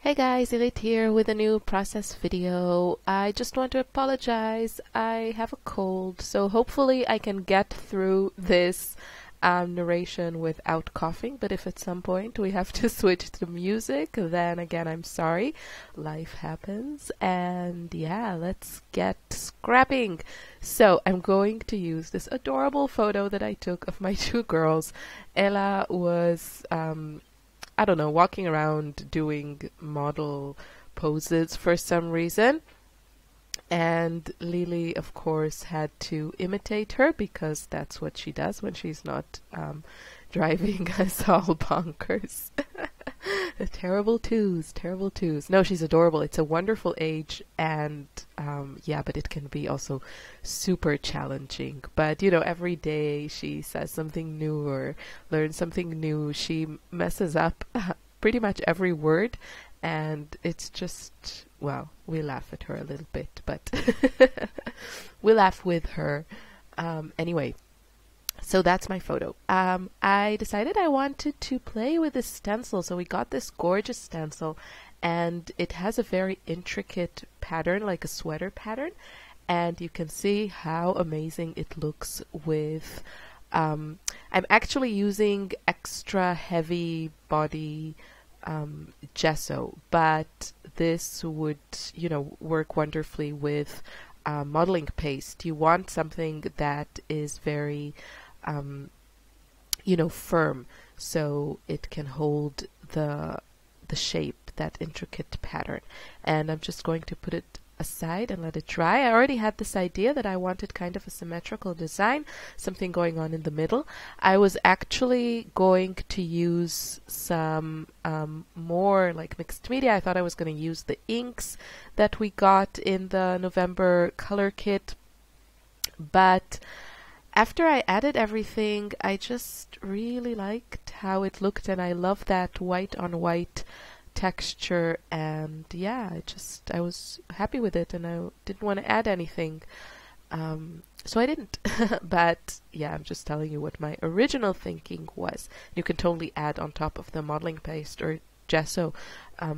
Hey guys, Irit here with a new process video. I just want to apologize. I have a cold, so hopefully I can get through this narration without coughing, but if at some point we have to switch to music, then again, I'm sorry. Life happens, and yeah, let's get scrapping. So I'm going to use this adorable photo that I took of my two girls. Ella was I don't know, walking around doing model poses for some reason. And Lily, of course, had to imitate her because that's what she does when she's not driving us all bonkers. Terrible twos, terrible twos. No, she's adorable. It's a wonderful age, and yeah, but it can be also super challenging. But you know, every day she says something new or learns something new. She messes up pretty much every word, and it's just, well, we laugh at her a little bit, but we laugh with her. Anyway. So that's my photo. I decided I wanted to play with this stencil. So we got this gorgeous stencil, and it has a very intricate pattern, like a sweater pattern. And you can see how amazing it looks with, I'm actually using extra heavy body gesso, but this would, you know, work wonderfully with modeling paste. You want something that is very you know, firm, so it can hold the shape, that intricate pattern. And I'm just going to put it aside and let it dry. I already had this idea that I wanted kind of a symmetrical design, something going on in the middle. I was actually going to use some more like mixed media. I thought I was going to use the inks that we got in the November color kit, but after I added everything, I just really liked how it looked, and I love that white on white texture, and yeah, I was happy with it, and I didn't want to add anything, so I didn't. But yeah, I'm just telling you what my original thinking was. You can totally add on top of the modeling paste or gesso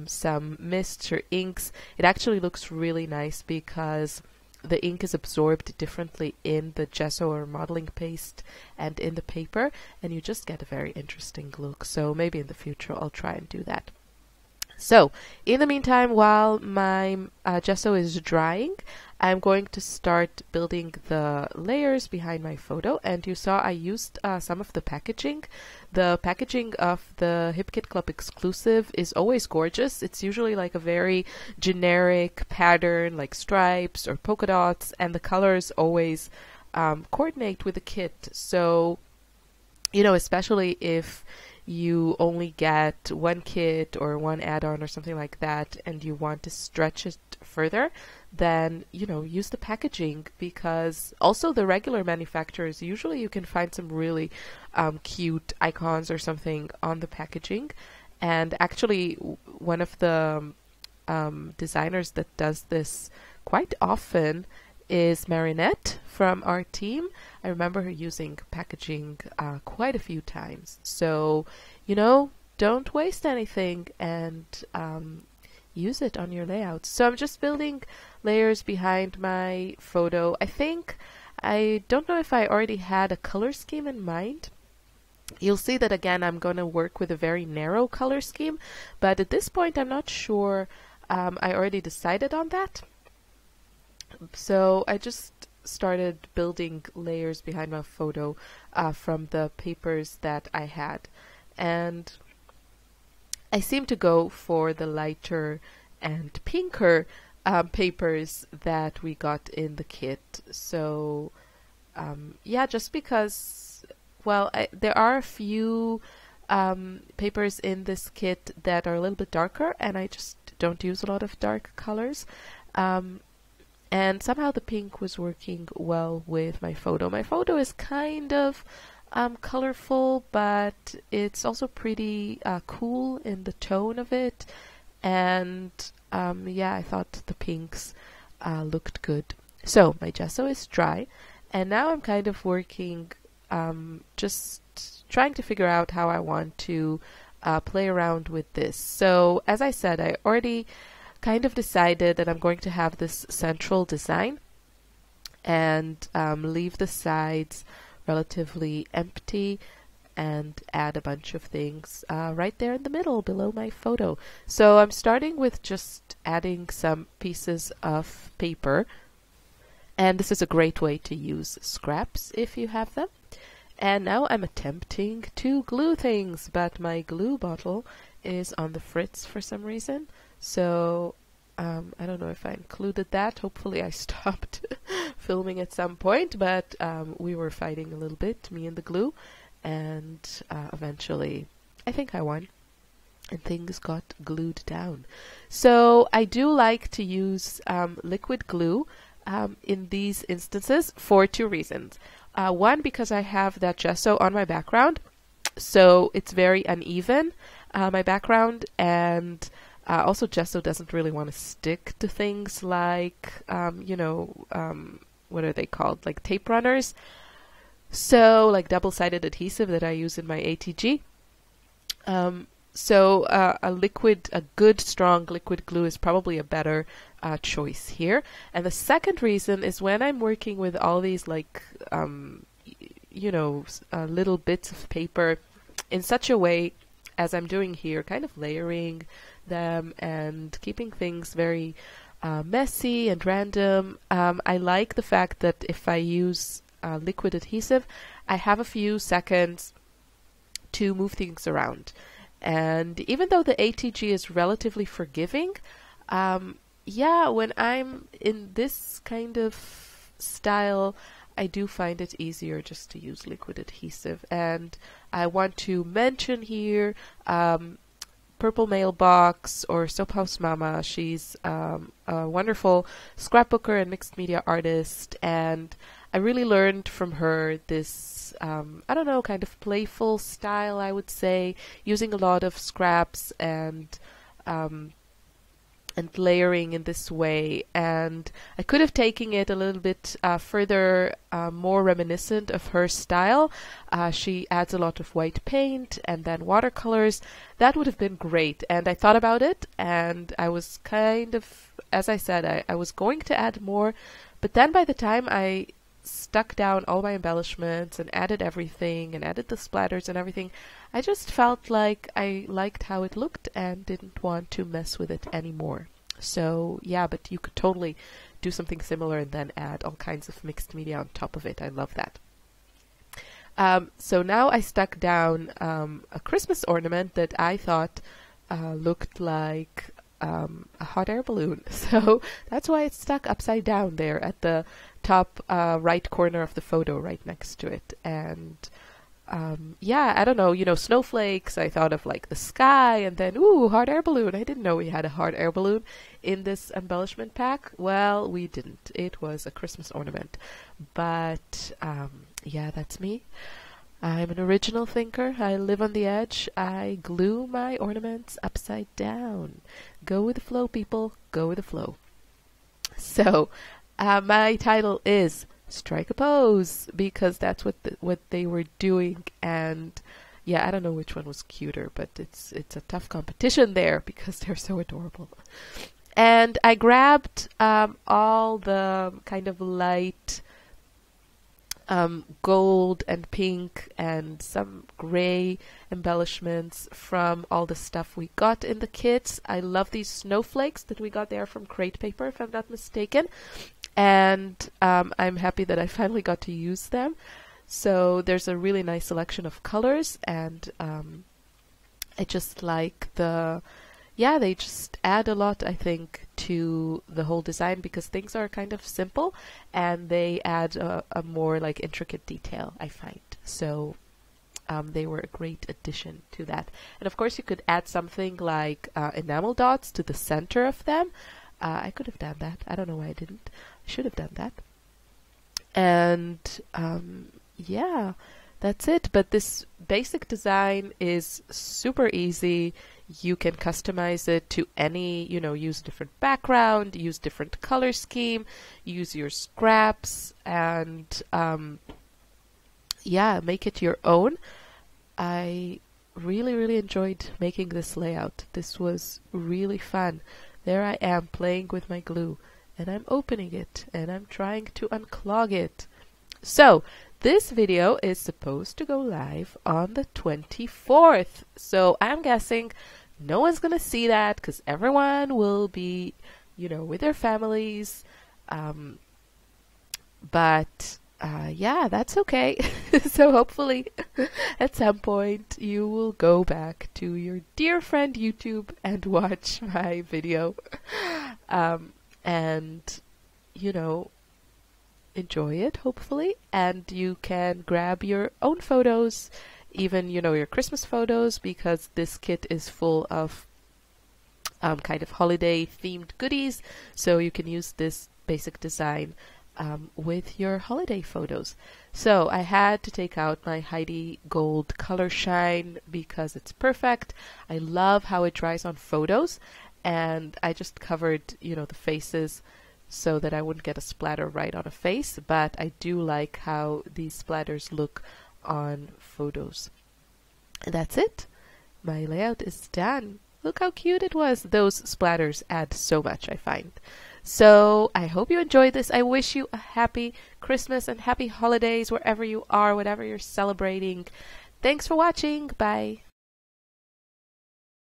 some mists or inks. It actually looks really nice because the ink is absorbed differently in the gesso or modeling paste and in the paper, and you just get a very interesting look. So maybe in the future I'll try and do that. So in the meantime, while my gesso is drying, I'm going to start building the layers behind my photo. And you saw I used some of the packaging. The packaging of the Hip Kit Club exclusive is always gorgeous. It's usually like a very generic pattern, like stripes or polka dots, and the colors always coordinate with the kit. So, you know, especially if you only get one kit or one add-on or something like that, and you want to stretch it further, then, you know, use the packaging, because also the regular manufacturers, usually you can find some really cute icons or something on the packaging. And actually, one of the designers that does this quite often is Marinette from our team. I remember her using packaging quite a few times. So, you know, don't waste anything and use it on your layouts. So I'm just building layers behind my photo. I don't know if I already had a color scheme in mind. You'll see that again, I'm going to work with a very narrow color scheme, but at this point I'm not sure I already decided on that. So I just started building layers behind my photo from the papers that I had, and I seem to go for the lighter and pinker papers that we got in the kit. So yeah, just because, well, there are a few papers in this kit that are a little bit darker, and I just don't use a lot of dark colors. And somehow the pink was working well with my photo. My photo is kind of colorful, but it's also pretty cool in the tone of it. And yeah, I thought the pinks looked good. So my gesso is dry, and now I'm kind of working, just trying to figure out how I want to play around with this. So as I said, I already kind of decided that I'm going to have this central design and leave the sides relatively empty and add a bunch of things right there in the middle below my photo. So I'm starting with just adding some pieces of paper, and this is a great way to use scraps if you have them. And now I'm attempting to glue things, but my glue bottle is on the fritz for some reason. So I don't know if I included that. Hopefully I stopped filming at some point, but we were fighting a little bit, me and the glue, and eventually I think I won and things got glued down. So I do like to use liquid glue in these instances for two reasons. One, because I have that gesso on my background, so it's very uneven, my background, and also gesso doesn't really want to stick to things like, what are they called? Like tape runners. So like double-sided adhesive that I use in my ATG. So a good strong liquid glue is probably a better choice here. And the second reason is when I'm working with all these like, little bits of paper in such a way as I'm doing here, kind of layering them and keeping things very messy and random. I like the fact that if I use liquid adhesive, I have a few seconds to move things around. And even though the ATG is relatively forgiving, when I'm in this kind of style, I do find it easier just to use liquid adhesive. And I want to mention here Purple Mailbox, or Soaphouse Mama. She's a wonderful scrapbooker and mixed media artist, and I really learned from her this, kind of playful style, I would say, using a lot of scraps and layering in this way. And I could have taken it a little bit further, more reminiscent of her style. She adds a lot of white paint and then watercolors. That would have been great. And I thought about it, and I was kind of, as I said, I was going to add more, but then by the time I stuck down all my embellishments and added everything and added the splatters and everything, I just felt like I liked how it looked and didn't want to mess with it anymore. So yeah, but you could totally do something similar and then add all kinds of mixed media on top of it. I love that. So now I stuck down a Christmas ornament that I thought looked like a hot air balloon. So that's why it's stuck upside down there at the top right corner of the photo, right next to it. And I don't know, snowflakes. I thought of like the sky, and then hot air balloon. I didn't know we had a hot air balloon in this embellishment pack. Well, we didn't. It was a Christmas ornament. But that's me. I'm an original thinker. I live on the edge. I glue my ornaments upside down. Go with the flow, people. Go with the flow. So my title is Strike a Pose, because that's what they were doing. And yeah, I don't know which one was cuter, but it's a tough competition there because they're so adorable. And I grabbed all the kind of light gold and pink and some gray embellishments from all the stuff we got in the kits. I love these snowflakes that we got there from Crate Paper, if I'm not mistaken. And I'm happy that I finally got to use them. So there's a really nice selection of colors, and I just like they just add a lot, I think, to the whole design, because things are kind of simple and they add a more like intricate detail, I find. So they were a great addition to that. And of course you could add something like enamel dots to the center of them. I could have done that. I don't know why I didn't. I should have done that. And that's it. But this basic design is super easy. You can customize it to any, use a different background, use different color scheme, use your scraps, and make it your own. I really enjoyed making this layout. This was really fun. There I am playing with my glue, and I'm opening it, and I'm trying to unclog it. So this video is supposed to go live on the 24th. So I'm guessing no one's gonna see that because everyone will be, with their families. Yeah, that's okay. So hopefully at some point you will go back to your dear friend YouTube and watch my video. And enjoy it, hopefully. And you can grab your own photos, even, your Christmas photos, because this kit is full of kind of holiday themed goodies. So you can use this basic design with your holiday photos. So I had to take out my Heidi Gold Color Shine because it's perfect. I love how it dries on photos, and I just covered, the faces so that I wouldn't get a splatter right on a face, but I do like how these splatters look on photos. And that's it. My layout is done. Look how cute it was. Those splatters add so much, I find. So I hope you enjoyed this. I wish you a happy Christmas and happy holidays wherever you are, whatever you're celebrating. Thanks for watching. Bye.